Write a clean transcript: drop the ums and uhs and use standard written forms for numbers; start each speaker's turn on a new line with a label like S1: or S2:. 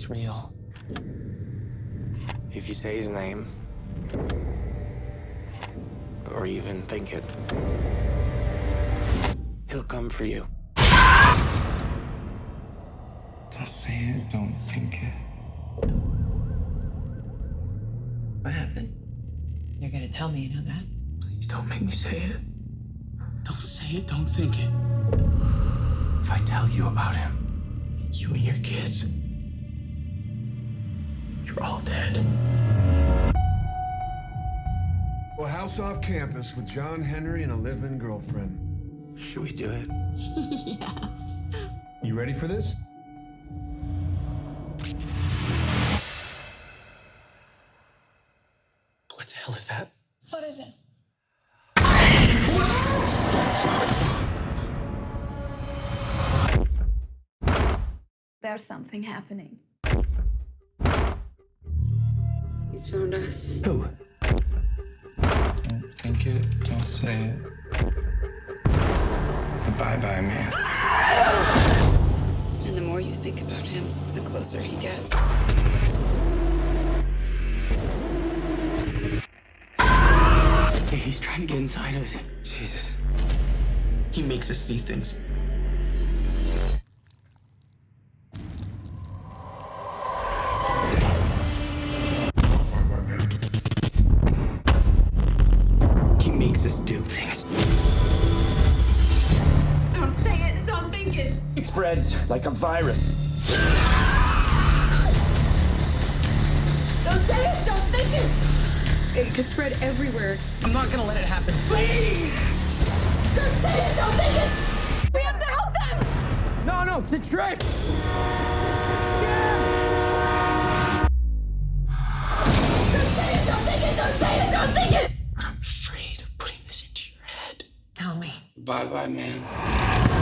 S1: is real.
S2: If you say his name, or even think it, he'll come for you.
S3: Don't say it, don't think it.
S4: What happened? You're gonna tell me, you know that?
S2: Please don't make me say it.
S1: Don't say it, don't think it.
S2: If I tell you about him,
S1: You and your kids, you're all dead.
S5: A house off campus with John Henry and a live-in girlfriend.
S2: should we do it?
S4: Yeah.
S5: You ready for this?
S1: What the hell is that?
S6: What is it? There's something happening.
S7: He's found us.
S2: Who?
S3: Don't think it, don't say it. The bye-bye man.
S7: And the more you think about him, the closer he gets.
S2: Hey, he's trying to get inside us.
S1: Jesus. He makes us see things. He makes us do things.
S6: Don't say it, don't think it.
S1: It spreads like a virus.
S6: Don't say it, don't think it.
S7: It could spread everywhere.
S1: I'm not gonna let it happen. Please!
S6: Don't say it, don't think it. We have to help them.
S1: No, it's a trick!
S6: Don't say it, don't think it, don't say it, don't think it.
S1: I'm afraid of putting this into your head.
S4: Tell me.
S3: Bye-bye man.